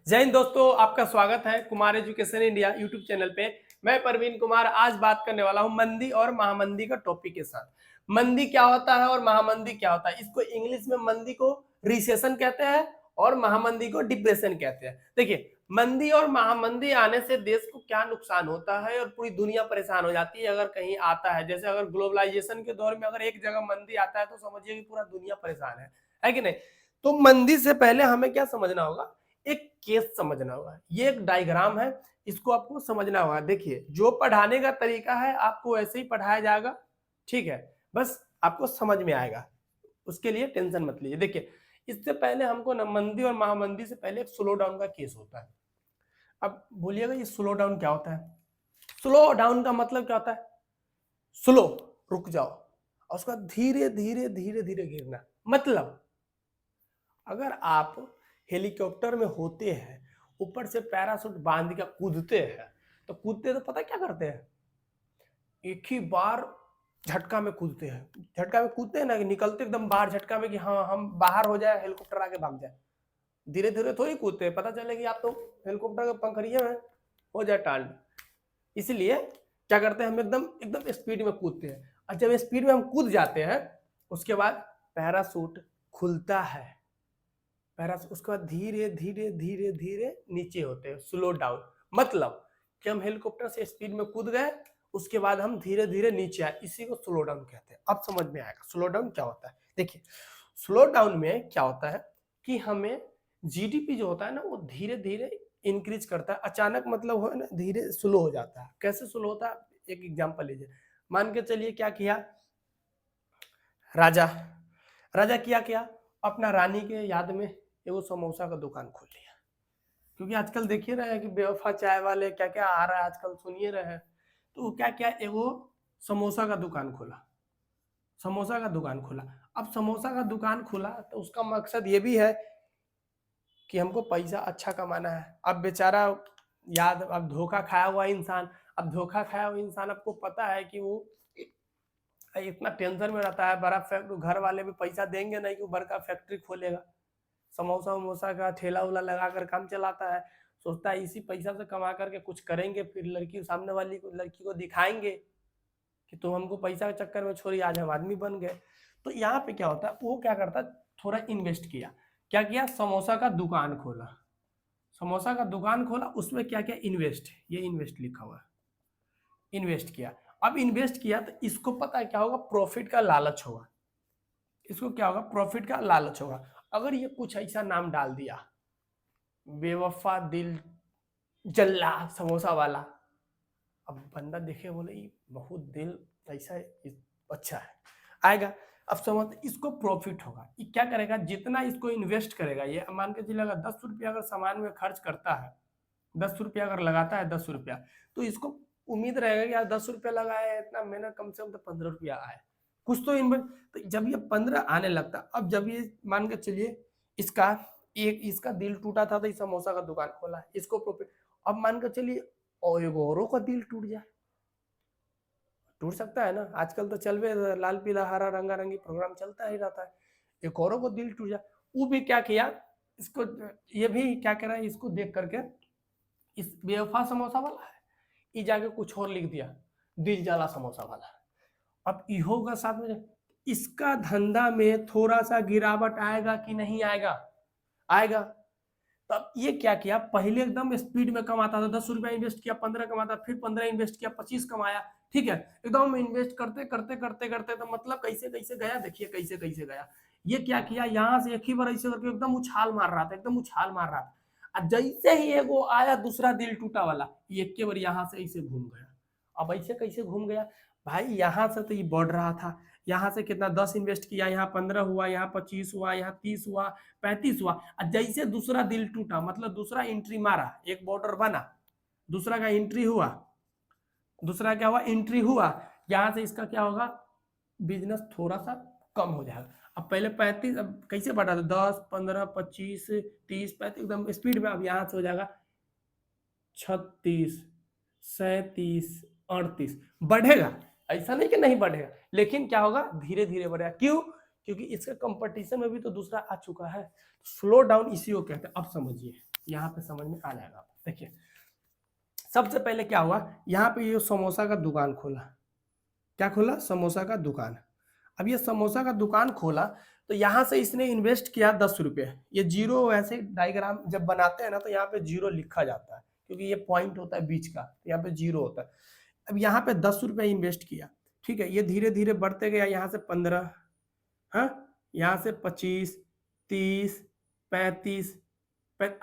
जय हिंद दोस्तों, आपका स्वागत है Kumar education India YouTube channel पे। मैं परवीन कुमार आज बात करने वाला हूं मंदी और महामंदी का टॉपिक के साथ। मंदी क्या होता है और महामंदी क्या होता है? इसको इंग्लिश में मंदी को रिसेशन कहते हैं और महामंदी को डिप्रेशन कहते हैं। देखिए, मंदी और महामंदी आने से देश को क्या नुकसान होता है और पूरी दुनिया परेशान हो जाती है अगर कहीं आता है। जैसे अगर ग्लोबलाइजेशन के दौर में अगर एक जगह मंदी आता है तो समझिए कि पूरा दुनिया परेशान है कि नहीं? तो मंदी से पहले हमें क्या समझना होगा? एक केस समझना होगा। ये एक डायग्राम है, इसको आपको समझना होगा। देखिए, जो पढ़ाने का तरीका है आपको वैसे ही पढ़ाया जाएगा, ठीक है? बस आपको समझ में आएगा, उसके लिए टेंशन मत लीजिए। देखिए, इससे पहले हमको ना मंदी और महामंदी से पहले एक स्लो डाउन का केस होता है। अब बोलिएगा ये स्लो डाउन क्या होता है? स्लो डाउन का मतलब क्या होता है? स्लो, रुक जाओ, और उसका धीरे धीरे धीरे धीरे गिरना। मतलब अगर आप हेलीकॉप्टर में होते हैं, ऊपर से पैराशूट बांध के कूदते हैं, तो कूदते तो पता क्या करते हैं? एक ही बार झटका में कूदते हैं। झटका में कूदते हैं ना कि निकलते एकदम बाहर झटका में कि हाँ हम बाहर हो जाए, हेलीकॉप्टर आके भाग जाए। धीरे धीरे थोड़ी कूदते हैं, पता चले कि आप तो हेलीकॉप्टर के पंखड़िए में हो जाए टाल। इसलिए क्या करते हैं, हम एकदम एकदम स्पीड में कूदते हैं, और जब स्पीड में हम कूद जाते हैं उसके बाद पैराशूट खुलता है। उसके बाद धीरे धीरे धीरे धीरे नीचे होते हैं, स्लो डाउन। मतलब कि हम हेलीकॉप्टर से स्पीड में कूद गए, उसके बाद हम धीरे धीरे नीचे आए, इसी को स्लो डाउन कहते हैं। अब समझ में आएगा स्लो डाउन क्या होता है। देखिए, स्लो डाउन में क्या होता है कि हमें जीडीपी जो होता है ना वो धीरे धीरे इंक्रीज करता है। अचानक मतलब हो ना धीरे स्लो हो जाता है। कैसे स्लो होता है? एक एग्जांपल लीजिए। मान के चलिए क्या किया राजा राजा किया क्या, अपना रानी के याद में एगो समोसा का दुकान खोल लिया। क्योंकि आजकल देखिए रहे हैं कि बेवफा चाय वाले क्या क्या आ रहा है आजकल, सुनिए रहे हैं। तो क्या क्या एगो समोसा का दुकान खोला। समोसा का दुकान खोला। अब समोसा का दुकान खोला तो उसका मकसद ये भी है कि हमको पैसा अच्छा कमाना है। अब बेचारा याद, अब धोखा खाया हुआ इंसान, आपको पता है कि वो इतना टेंशन में रहता है। बड़ा फैक्ट्री, घर वाले भी पैसा देंगे नहीं कि वो बड़का फैक्ट्री खोलेगा। समोसा वमोसा का ठेला उला लगा कर काम चलाता है। सोचता है इसी पैसा से कमा करके कुछ करेंगे, फिर लड़की सामने वाली को लड़की को दिखाएंगे कि तुम हमको पैसा के चक्कर में छोड़ी, आज हम आदमी बन गए। तो यहाँ पे क्या होता है, वो क्या करता है, थोड़ा इन्वेस्ट किया। क्या किया? समोसा का दुकान खोला। समोसा का दुकान खोला, उसमें क्या क्या इन्वेस्ट, ये इन्वेस्ट लिखा हुआ है, इन्वेस्ट किया। अब इन्वेस्ट किया तो इसको पता है क्या होगा? प्रॉफिट का लालच होगा। इसको क्या होगा? प्रॉफिट का लालच होगा। अगर ये कुछ ऐसा नाम डाल दिया, बेवफा दिल जल्ला समोसा वाला, अब बंदा देखे बोले ये बहुत दिल ऐसा है, अच्छा है, आएगा। अब समझ, इसको प्रॉफिट होगा। ये क्या करेगा? जितना इसको इन्वेस्ट करेगा, ये मान के चलिए अगर 10 रुपया अगर सामान में खर्च करता है, 10 रुपया अगर लगाता है 10 रुपया, तो इसको उम्मीद रहेगा कि यार 10 रुपया लगाया है, इतना मेहनत, कम से कम तो 15 रुपया आए। कुछ तो इन्वेस्ट, तो जब ये 15 आने लगता, अब जब ये मान के चलिए इसका इसका दिल टूटा था तो इस समोसा का दुकान खोला, इसको प्रॉफिट। अब मान के चलिए और एक औरों का दिल टूट जाए, टूट सकता है ना, आजकल तो चलवे लाल पीला हरा रंगा रंगी प्रोग्राम चलता ही रहता है। एक औरों को दिल टूट जाए, वो भी क्या किया, इसको, ये भी क्या कह रहा है, इसको देख करके, इस बेवफा समोसा वाला है, ये जाके कुछ और लिख दिया, दिल जला समोसा वाला। अब इहो का साथ में इसका धंधा में थोड़ा सा गिरावट आएगा कि नहीं आएगा? आएगा। तब ये क्या किया, पहले एकदम स्पीड में कमाता था, 10 रुपया इन्वेस्ट किया 15 कमाता, फिर 15 इन्वेस्ट किया 25 कमाया, ठीक है। एकदम इन्वेस्ट करते करते करते करते तो मतलब कैसे कैसे गया, देखिए कैसे कैसे गया। ये क्या किया, यहाँ से एक ही बार ऐसे करके एकदम उछाल मार रहा था, एकदम उछाल मार रहा था। और जैसे ही एगो आया दूसरा दिल टूटा वाला, ये एक बार यहाँ से ऐसे घूम गया। अब ऐसे कैसे घूम गया भाई? यहाँ से तो ये बढ़ रहा था, यहाँ से कितना 10 इन्वेस्ट किया, यहाँ 15 हुआ, यहाँ 25 हुआ, यहाँ 30 हुआ, 35 हुआ। जैसे दूसरा दिल टूटा, मतलब दूसरा एंट्री मारा, एक बॉर्डर बना, दूसरा का एंट्री हुआ, दूसरा क्या हुआ, एंट्री हुआ, यहां से इसका क्या होगा, बिजनेस थोड़ा सा कम हो जाएगा। अब पहले 35, अब कैसे बढ़ा था, 10 15 25 30 35 एकदम स्पीड में। अब यहां से हो जाएगा 36 37 38, बढ़ेगा, ऐसा नहीं कि नहीं बढ़ेगा, लेकिन क्या होगा, धीरे धीरे बढ़ेगा। क्यों? क्योंकि इसके कंपटीशन में भी तो दूसरा आ चुका है। स्लो डाउन इसी को कहते हैं। अब समझिए, यहाँ पे समझ में आ जाएगा। देखिए सबसे पहले क्या हुआ, यहाँ पे ये समोसा का दुकान खोला। क्या खोला? समोसा का दुकान। अब ये समोसा का दुकान खोला तो यहाँ से इसने इन्वेस्ट किया 10 रुपये। ये जीरो, ऐसे डायग्राम जब बनाते हैं ना तो यहाँ पे जीरो लिखा जाता है, क्योंकि ये पॉइंट होता है बीच का, तो यहाँ पे जीरो होता है। अब यहाँ पे 10 रुपये इन्वेस्ट किया, ठीक है। ये धीरे धीरे बढ़ते गया, यहाँ से 15, हाँ, यहाँ से 25, 30, 35।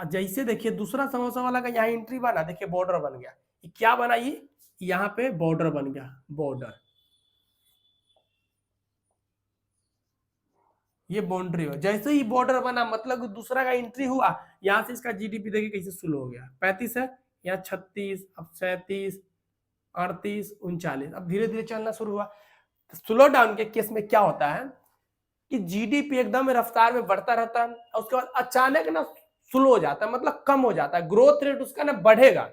जैसे देखिए दूसरा समोसा वाला का यहाँ एंट्री बना, देखिए बॉर्डर बन गया। ये क्या बना? ये यहाँ पे बॉर्डर बन गया, बॉर्डर, ये बाउंड्री हो। जैसे ही बॉर्डर बना मतलब दूसरा का एंट्री हुआ, यहाँ से इसका जीडीपी देखिए कैसे स्लो हो गया। 35 है, यहाँ 36, अब 37, 38, 39। अब धीरे धीरे चलना शुरू हुआ। स्लो डाउन के केस में क्या होता है कि जीडीपी एकदम रफ्तार में बढ़ता रहता है, और उसके बाद अचानक ना स्लो हो जाता है, मतलब कम हो जाता है। ग्रोथ रेट उसका ना बढ़ेगा,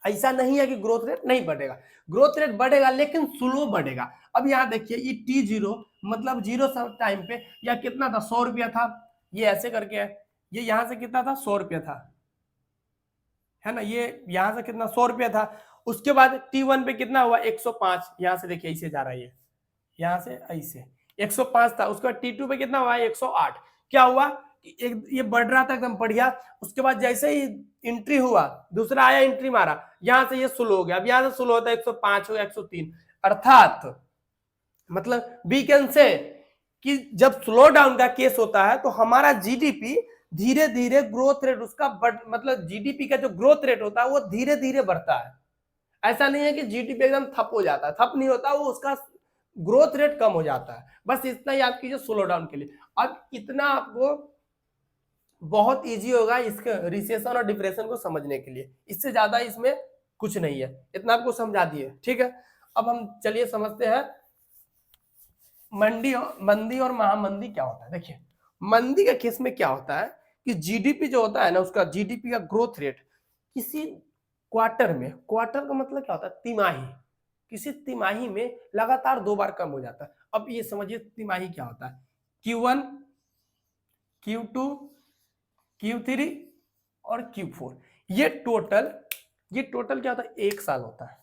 ऐसा नहीं है कि ग्रोथ रेट नहीं बढ़ेगा, ग्रोथ रेट बढ़ेगा लेकिन स्लो बढ़ेगा। अब यहाँ देखिए ये T0 मतलब जीरो टाइम पे या कितना था, 100 रुपया था। ये ऐसे करके है, ये यहाँ से कितना था, 100 रुपया था, है ना। ये यहाँ से कितना, 100 रुपया था। उसके बाद T1 पे कितना हुआ, 105। यहाँ से देखिए ऐसे जा रहा है, ये यहाँ से ऐसे 105 था। उसके बाद T2 पे कितना हुआ, 108। क्या हुआ, ये बढ़ रहा था एकदम बढ़िया। उसके बाद जैसे ही एंट्री हुआ, दूसरा आया एंट्री मारा, यहां से ये स्लो हो गया। अब यहां से स्लो होता है 105 हो गया, 103। अर्थात मतलब वी कैन से कि जब स्लो डाउन का केस होता है तो हमारा जीडीपी धीरे धीरे ग्रोथ रेट उसका मतलब जीडीपी का जो ग्रोथ रेट होता है वो धीरे धीरे बढ़ता है। ऐसा नहीं है कि जीडीपी एकदम ठप हो जाता है, ठप नहीं होता, वो उसका ग्रोथ रेट कम हो जाता है। बस इतना ही आप कीजिए स्लो डाउन के लिए। अब इतना आपको बहुत इजी होगा इसके रिसेशन और डिप्रेशन को समझने के लिए, इससे ज्यादा इसमें कुछ नहीं है, इतना आपको समझा दिए, ठीक है। अब हम चलिए समझते हैं मंदी और महामंदी क्या होता है। देखिए मंदी के केस में क्या होता है कि जीडीपी जो होता है ना, उसका जीडीपी का ग्रोथ रेट किसी क्वार्टर में, क्वार्टर का मतलब क्या होता है, तिमाही, किसी तिमाही में लगातार 2 बार कम हो जाता है। अब ये समझिए तिमाही क्या होता है, Q1, Q2, Q3 और Q4। ये टोटल क्या होता है, 1 साल होता है।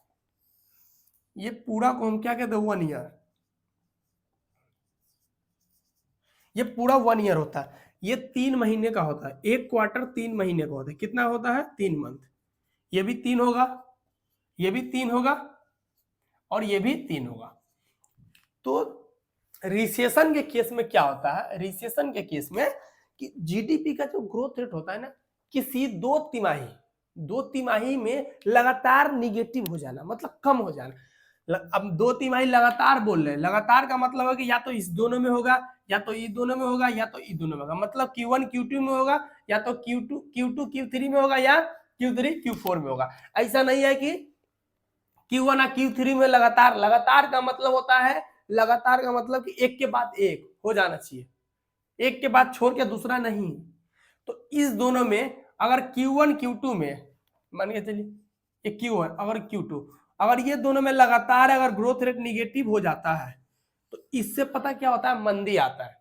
ये पूरा को हम क्या कहते हैं, 1 ईयर। ये पूरा 1 ईयर होता है। ये 3 महीने का होता है, एक क्वार्टर 3 महीने का होता है। कितना होता है, 3 मंथ। ये भी 3 होगा, ये भी 3 होगा और ये भी 3 होगा। तो रिसेशन के केस में क्या होता है, रिसेशन के केस में कि जीडीपी का जो ग्रोथ रेट होता है ना, किसी 2 तिमाही में लगातार निगेटिव हो जाना, मतलब कम हो जाना। अब 2 तिमाही लगातार बोल रहे हैं, लगातार का मतलब है कि या तो इस दोनों में होगा, या तो इस दोनों में होगा, या तो इस दोनों में होगा। मतलब Q1 Q2 में होगा, या तो Q2 Q3 में होगा, या Q3 Q4 में होगा। ऐसा नहीं है कि Q1 और Q3 में लगातार। लगातार का मतलब होता है, लगातार का मतलब कि एक के बाद एक हो जाना चाहिए, एक के बाद छोड़ के दूसरा नहीं। तो इस दोनों में अगर Q1 Q2 में मान के चलिए ये Q1 अगर Q2, अगर ये दोनों में लगातार अगर ग्रोथ रेट निगेटिव हो जाता है तो इससे पता क्या होता है, मंदी आता है।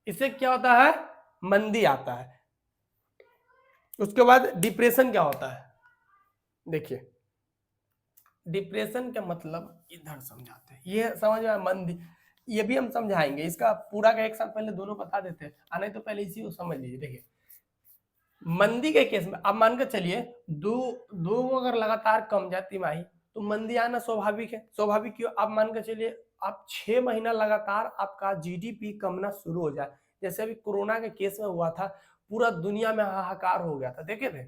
इससे क्या होता है, मंदी आता है। उसके बाद डिप्रेशन क्या होता है, देखिए डिप्रेशन का मतलब इधर समझाते हैं, ये समझ में मंदी, ये भी हम समझाएंगे। इसका पूरा का एक साल पहले दोनों बता देते हैं, आने तो पहले इसी को समझ लीजिए। देखिए मंदी के केस में अब मान के चलिए दो अगर लगातार कम जाए तिमाही तो मंदी आना स्वाभाविक है। स्वाभाविक क्यों, आप मान के चलिए आप 6 महीना लगातार आपका जीडीपी कमना शुरू हो जाए, जैसे अभी कोरोना के केस में हुआ था, पूरा दुनिया में हाहाकार हो गया था, देखे थे,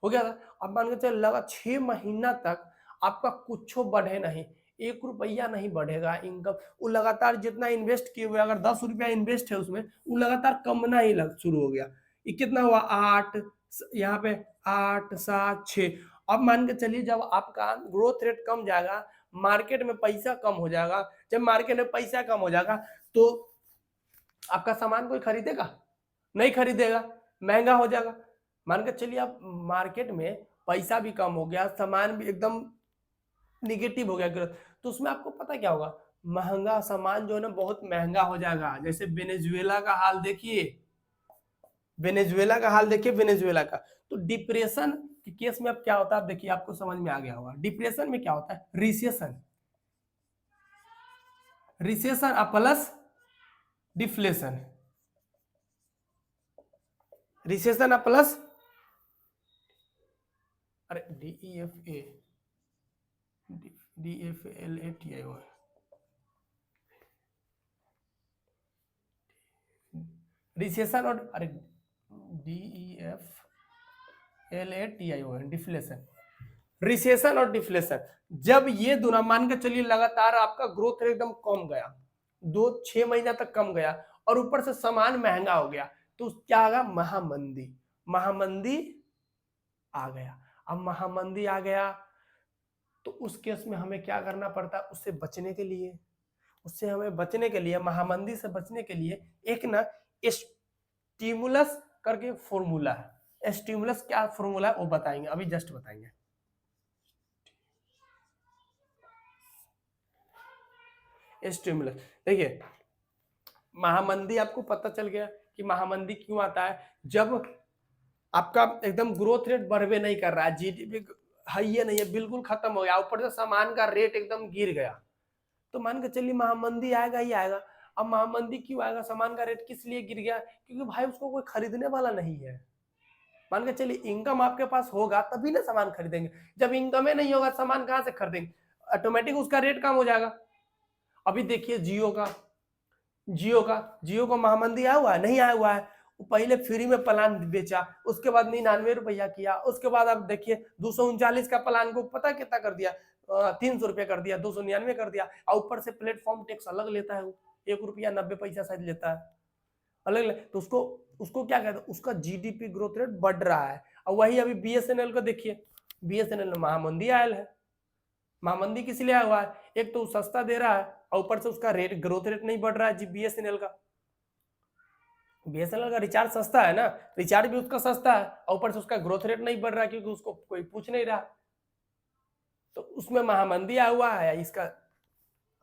हो गया था। अब मान के चलिए लगा 6 महीना तक आपका कुछ बढ़े नहीं, 1 रुपया नहीं बढ़ेगा इनकम। वो लगातार जितना इन्वेस्ट किए हुए, अगर 10 रुपया इन्वेस्ट है उसमें, वो लगातार कमना ही शुरू हो गया। ये कितना हुआ, 8, यहाँ पे 8, 7, 6। अब मान के चलिए जब आपका ग्रोथ रेट कम जाएगा, मार्केट में पैसा कम हो जाएगा, जब मार्केट में पैसा कम हो जाएगा तो आपका सामान कोई खरीदेगा, नहीं खरीदेगा, महंगा हो जाएगा। मान के चलिए आप मार्केट में पैसा भी कम हो गया, सामान भी एकदम निगेटिव हो गया ग्रोथ, तो उसमें आपको पता क्या होगा, महंगा सामान जो है ना बहुत महंगा हो जाएगा। जैसे वेनेजुएला का हाल देखिए, वेनेजुएला का हाल देखिए, वेनेजुएला का। तो डिप्रेशन के केस में अब क्या होता है, आप देखिए, आपको समझ में आ गया होगा। डिप्रेशन में क्या होता है, recession, recession plus deflation, recession plus, अरे DEFA, DFLATIO, रिसेशन और, अरे DEFLATIO है, डिफ्लेशन, रिसेशन और डिफ्लेशन। जब ये दोनों मान के चलिए लगातार आपका ग्रोथ रेट एकदम कम गया, 2-6 महीना तक कम गया, और ऊपर से सामान महंगा हो गया, तो क्या होगा, महामंदी, महामंदी आ गया। अब महामंदी आ गया तो उस केस में हमें क्या करना पड़ता है, उससे बचने के लिए, उससे हमें बचने के लिए, महामंदी से बचने के लिए एक ना स्टिमुलस करके फॉर्मूला है। स्टिमुलस क्या फॉर्मूला है वो बताएंगे, अभी जस्ट बताएंगे। स्टिमुलस देखिए, महामंदी आपको पता चल गया कि महामंदी क्यों आता है, जब आपका एकदम ग्रोथ रेट बढ़वे नहीं कर रहा है, जीडीपी है ही नहीं है, बिल्कुल खत्म हो गया, ऊपर से सामान का रेट एकदम गिर गया, तो मान के चलिए महामंदी आएगा ही आएगा। अब महामंदी क्यों आएगा, सामान का रेट किस लिए गिर गया, क्योंकि भाई उसको कोई खरीदने वाला नहीं है। मान के चलिए इनकम आपके पास होगा तभी ना सामान खरीदेंगे, जब इनकम ही नहीं होगा सामान कहां से खरीदेंगे, ऑटोमेटिक उसका रेट कम हो जाएगा। अभी देखिए जियो का महामंदी आया हुआ है, नहीं आया हुआ है। पहले फ्री में प्लान बेचा, उसके बाद 99 रुपया किया, उसके बाद आप देखिए 239 का प्लान को पता कितना कर दिया, 300 रुपया कर दिया, 299 कर दिया, और ऊपर से प्लेटफॉर्म टैक्स अलग लेता है, वो 1 रुपया 90 पैसा शायद लेता है अलग। तो उसको उसको क्या कहते हैं, उसका जीडीपी ग्रोथ रेट बढ़ रहा है। और वही अभी बीएसएनएल को देखिए, बीएसएनएल में महामंदी आयल है। महामंदी किस लिए आया हुआ है, एक तो सस्ता दे रहा है, और ऊपर से उसका रेट ग्रोथ रेट नहीं बढ़ रहा है जी बीएसएनएल का। बीएसएनएल का रिचार्ज सस्ता है ना, रिचार्ज भी उसका सस्ता है, और ऊपर से उसका ग्रोथ रेट नहीं बढ़ रहा है क्योंकि उसको कोई पूछ नहीं रहा, तो उसमें महामंदी आया हुआ है, इसका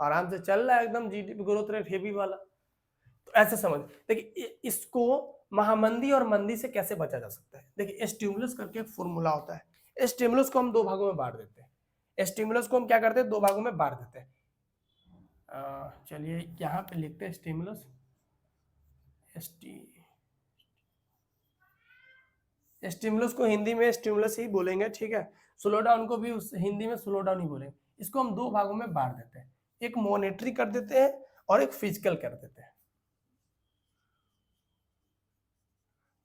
आराम से चल रहा है एकदम जीडीपी ग्रोथ रेट हेवी वाला। तो ऐसे समझ, देखिए इसको महामंदी और मंदी से कैसे बचा जा सकता है। देखिए स्टिमुलस करके एक फॉर्मूला होता है, स्टिमुलस को हम 2 भागों में बांट देते हैं, स्टिमुलस को हम क्या करते हैं 2 भागों में बांट देते हैं। चलिए यहाँ पे लिखते हैं स्टिमुलस, स्टिमुलस को हिंदी में स्टिमुलस ही बोलेंगे, ठीक है। स्लो डाउन को भी उस हिंदी में स्लो डाउन ही बोलेंगे। इसको हम 2 भागों में बांट देते हैं, एक मॉनेटरी कर देते हैं और एक फिजिकल कर देते हैं।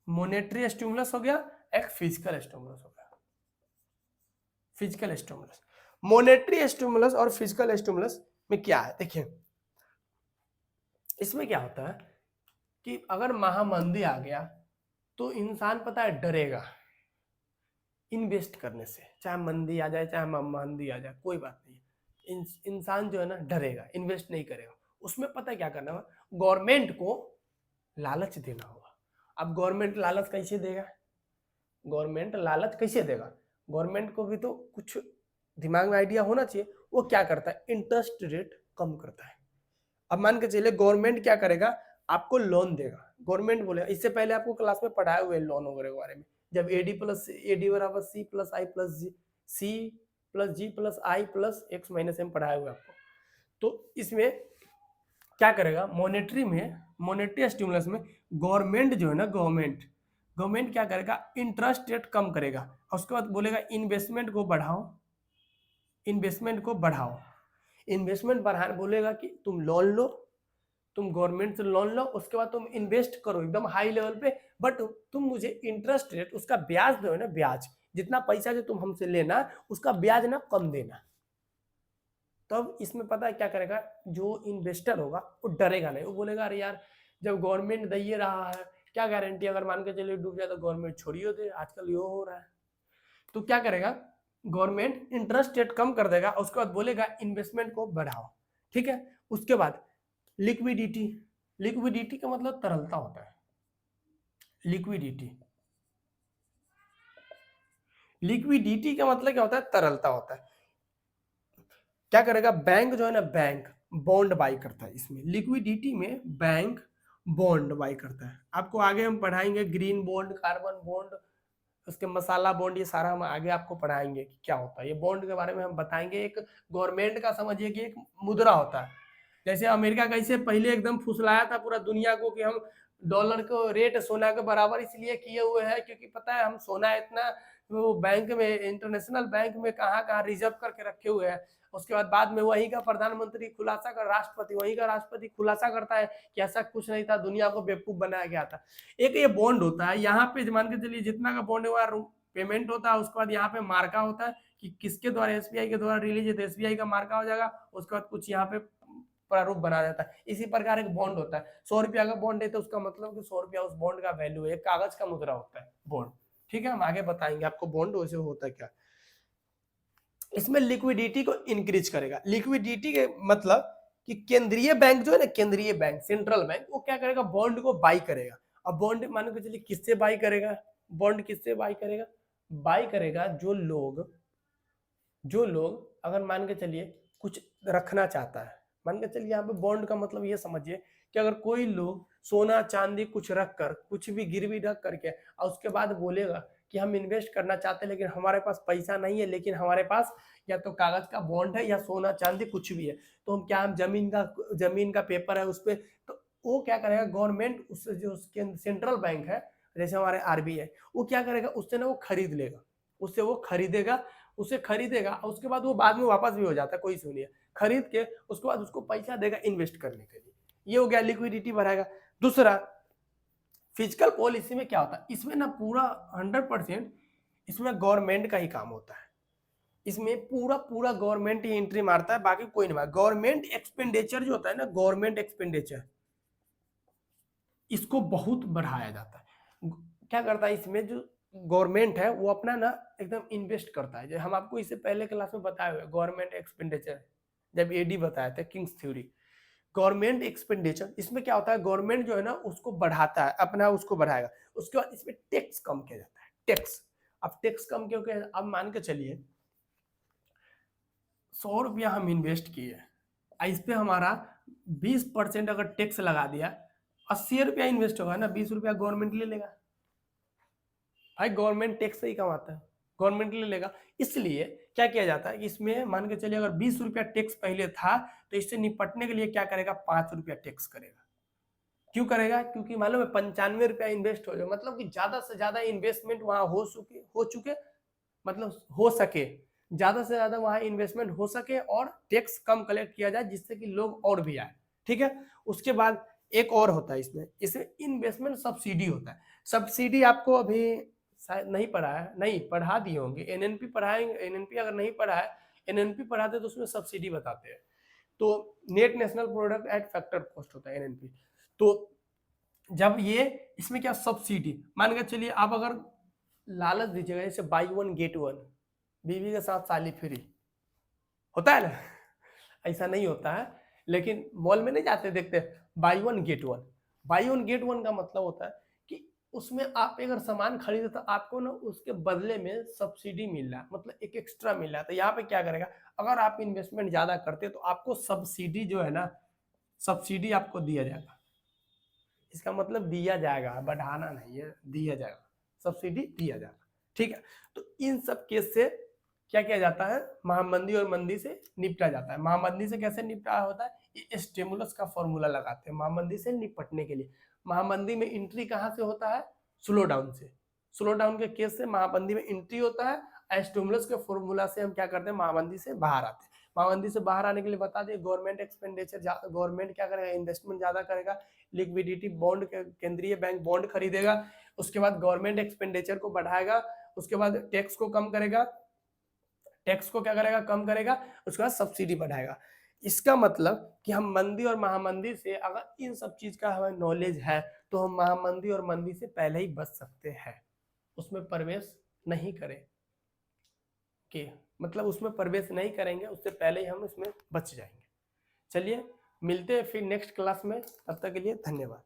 मॉनेटरी स्टिमुलस हो गया, एक फिजिकल स्टिमुलस हो गया। फिजिकल स्टिमुलस, मॉनेटरी स्टिमुलस और फिजिकल स्टिमुलस में क्या है, देखिए इसमें क्या होता है कि अगर महामंदी आ गया तो इंसान पता है डरेगा इन्वेस्ट करने से, चाहे मंदी आ जाए चाहे महामंदी आ जाए कोई बात नहीं, इंसान जो है ना डरेगा, इन्वेस्ट नहीं करेगा। उसमें पता है क्या करना होगा, गवर्नमेंट को लालच देना होगा। अब गवर्नमेंट लालच कैसे देगा, गवर्नमेंट लालच कैसे देगा, गवर्नमेंट को भी तो कुछ दिमाग में आइडिया होना चाहिए। वो क्या करता है, इंटरेस्ट रेट कम करता है। अब मान के चलिए गवर्नमेंट क्या करेगा, आपको लोन देगा, गवर्नमेंट बोलेगा, इससे पहले आपको क्लास में पढ़ाए हुए लोन वगैरह के बारे में, जब AD बराबर C प्लस आई प्लस जी, C प्लस जी प्लस आई प्लस एक्स माइनस एम पढ़ाए हुए आपको। तो इसमें क्या करेगा, मॉनेटरी स्टिमुलस में गवर्नमेंट जो है ना, गवर्नमेंट क्या करेगा, इंटरेस्ट रेट कम करेगा, और उसके बाद बोलेगा इन्वेस्टमेंट को बढ़ाओ, इन्वेस्टमेंट को बढ़ाओ। इन्वेस्टमेंट बढ़ाने बोलेगा कि तुम लोन लो, तुम गवर्नमेंट से लोन लो, उसके बाद तुम इन्वेस्ट करो एकदम हाई लेवल पे, बट तुम मुझे इंटरेस्ट रेट, उसका ब्याज दो ना, ब्याज जितना पैसा जो तुम हमसे लेना उसका ब्याज ना कम देना। तब इसमें पता है क्या करेगा, जो इन्वेस्टर होगा वो डरेगा नहीं, वो बोलेगा अरे यार जब गवर्नमेंट दे ही रहा है, क्या गारंटी, अगर मान के चलिए डूब जाए तो गवर्नमेंट छोड़ियो दे, आजकल यो हो रहा है। तो क्या करेगा, गवर्नमेंट इंटरेस्ट रेट कम कर देगा, उसके बाद बोलेगा इन्वेस्टमेंट को बढ़ाओ, ठीक है। उसके बाद लिक्विडिटी, लिक्विडिटी का मतलब तरलता होता है, लिक्विडिटी, लिक्विडिटी का मतलब क्या होता है, तरलता होता है। क्या करेगा बैंक जो है ना, बैंक बॉन्ड बाई करता है। इसमें लिक्विडिटी में बैंक बॉन्ड बाई करता है। आपको आगे हम पढ़ाएंगे ग्रीन बॉन्ड, कार्बन बॉन्ड, उसके मसाला बॉन्ड, ये सारा हम आगे आपको पढ़ाएंगे कि क्या होता है। ये बॉन्ड के बारे में हम बताएंगे। एक गवर्नमेंट का समझिए कि एक मुद्रा होता है। जैसे अमेरिका कैसे पहले एकदम फुसलाया था पूरा दुनिया को कि हम डॉलर को रेट सोना के बराबर इसलिए किए हुए हैं क्योंकि पता है हम सोना इतना वो बैंक में, इंटरनेशनल बैंक में कहाँ कहाँ रिजर्व करके रखे हुए हैं। उसके बाद में वहीं का प्रधानमंत्री खुलासा कर, राष्ट्रपति वहीं का राष्ट्रपति खुलासा करता है कि ऐसा कुछ नहीं था, दुनिया को बेवकूफ बनाया गया था। एक ये बॉन्ड होता है, यहाँ पे मान के चलिए जितना का बॉन्ड हुआ पेमेंट होता है, उसके बाद यहाँ पे मार्का होता है कि किसके द्वारा, एसबीआई के द्वारा रिलीज है तो एसबीआई का मार्का हो जाएगा। उसके बाद कुछ यहाँ पे प्रारूप बना देता है। इसी प्रकार एक बॉन्ड होता है। 100 रुपया का बॉन्ड है तो उसका मतलब कि 100 रुपया उस बॉन्ड का वैल्यू है, कागज का मुद्रा होता है बॉन्ड। ठीक है, हम आगे बताएंगे आपको बॉन्ड वैसे होता है क्या। इसमें लिक्विडिटी को इंक्रीज करेगा। लिक्विडिटी के मतलब कि केंद्रीय बैंक जो है ना, केंद्रीय बैंक, सेंट्रल बैंक, वो क्या करेगा, बॉन्ड को बाई करेगा। अब बॉन्ड मान के चलिए किससे बाई करेगा, बॉन्ड किससे बाई करेगा, बाई करेगा जो लोग अगर मान के चलिए कुछ रखना चाहता है। मान के चलिए यहाँ पे बॉन्ड का मतलब ये समझिए कि अगर कोई लोग सोना चांदी कुछ रख कर, कुछ भी गिरवी रख करके और उसके बाद बोलेगा कि हम इन्वेस्ट करना चाहते हैं लेकिन हमारे पास पैसा नहीं है, लेकिन हमारे पास या तो कागज का बॉन्ड है या सोना चांदी कुछ भी है, तो हम क्या, हम जमीन का पेपर है उस पर, तो वो क्या करेगा, गवर्नमेंट उससे जो सेंट्रल बैंक है जैसे हमारे आरबीआई, वो क्या करेगा, उससे ना वो खरीद लेगा, उससे वो खरीदेगा, उसे खरीदेगा और उसके बाद वो बाद में वापस भी हो जाता है, कोई इशू नहीं है। खरीद के उसके बाद उसको पैसा देगा इन्वेस्ट करने के लिए। ये हो गया, लिक्विडिटी बढ़ाएगा। दूसरा, फिजिकल पॉलिसी में क्या होता है, इसमें ना पूरा 100% इसमें गवर्नमेंट का ही काम होता है। इसमें पूरा गवर्नमेंट ही एंट्री मारता है, बाकी कोई नहीं मारता। गवर्नमेंट एक्सपेंडिचर जो होता है ना, गवर्नमेंट एक्सपेंडिचर, इसको बहुत बढ़ाया जाता है। क्या करता है, इसमें जो गवर्नमेंट है वो अपना ना एकदम इन्वेस्ट करता है। हम आपको इससे पहले क्लास में बताए हुए गवर्नमेंट एक्सपेंडिचर, जब एडी बताया था किंग्स थ्योरी, गवर्नमेंट एक्सपेंडिचर, इसमें क्या होता है, गवर्नमेंट जो है ना उसको बढ़ाता है, अपना उसको बढ़ाएगा। उसके बाद इसमें टैक्स कम किया जाता है, टैक्स। अब टैक्स कम क्यों किया, अब मान के चलिए 100 रुपया हम इन्वेस्ट किए, इस पे हमारा 20% अगर टैक्स लगा दिया, 80 रुपया इन्वेस्ट होगा ना, 20 रुपया गवर्नमेंट ले लेगा। भाई गवर्नमेंट टैक्स से ही कमाता है, गवर्नमेंट ले लेगा। इसलिए क्या किया जाता है कि इसमें मान के चलिए अगर 20 रुपया टैक्स पहले था, तो इससे निपटने के लिए क्या करेगा, 5 रुपया टैक्स करेगा। क्यों करेगा, क्योंकि मालूम है 95 रुपया इन्वेस्ट हो जाए, मतलब कि ज्यादा से ज्यादा इन्वेस्टमेंट वहां हो चुके, मतलब हो सके, ज्यादा से ज्यादा वहां इन्वेस्टमेंट हो सके और टैक्स कम कलेक्ट किया जाए, जिससे कि लोग और भी आए। ठीक है, उसके बाद एक और होता है इसमें इन्वेस्टमेंट सब्सिडी होता है। सब्सिडी आपको अभी शायद नहीं पढ़ा है, नहीं पढ़ा दिए होंगे, एनएनपी पढ़ाएंगे, एनएनपी अगर नहीं पढ़ा है, एनएनपी पढ़ाते तो उसमें सब्सिडी बताते हैं। तो net national product at factor cost होता है एनएनपी। तो जब ये इसमें क्या, सब्सिडी, मान के चलिए आप अगर लालच दीजिएगा, जैसे बाई 1 गेट 1, बीवी के साथ साली फ्री, होता है ना, ऐसा नहीं होता है, लेकिन मॉल में नहीं जाते देखते बाई 1 गेट 1, बाई 1 गेट 1 का मतलब होता है कि उसमें आप अगर सामान खरीदे तो आपको ना उसके बदले में सब्सिडी मिल रहा है, मतलब एक एक्स्ट्रा मिल रहा है। तो यहाँ पे क्या करेगा, अगर आप इन्वेस्टमेंट ज्यादा करते तो आपको सब्सिडी जो है ना, सब्सिडी आपको दिया जाएगा। इसका मतलब दिया जाएगा, बढ़ाना नहीं है, दिया जाएगा, सब्सिडी दिया जाएगा। ठीक है, तो इन सब केस से क्या किया जाता है, महामंदी और मंदी से निपटा जाता है। महामंदी से कैसे निपटा होता है, ये स्टिमुलस का फॉर्मूला लगाते हैं महामंदी से निपटने के लिए। महामंदी में एंट्री कहाँ से होता है, स्लो डाउन से, स्लो डाउन के केस से महामंदी में एंट्री होता है। स्टिमुलस के फॉर्मूला से हम क्या करते हैं, महामंदी से बाहर आते हैं। महामंदी से बाहर आने के लिए बता दें, गवर्नमेंट एक्सपेंडिचर, गवर्नमेंट क्या करेगा, इन्वेस्टमेंट ज्यादा करेगा, लिक्विडिटी बॉन्ड, केंद्रीय बैंक बॉन्ड खरीदेगा, उसके बाद गवर्नमेंट एक्सपेंडिचर को बढ़ाएगा, उसके बाद टैक्स को कम करेगा, टैक्स को क्या करेगा, कम करेगा, उसके बाद सब्सिडी बढ़ाएगा। इसका मतलब कि हम मंदी और महामंदी से, अगर इन सब चीज का हमें नॉलेज है तो हम महामंदी और मंदी से पहले ही बच सकते हैं, उसमें प्रवेश नहीं करें कि मतलब उसमें प्रवेश नहीं करेंगे, उससे पहले ही हम इसमें बच जाएंगे। चलिए मिलते हैं फिर नेक्स्ट क्लास में, तब तक के लिए धन्यवाद।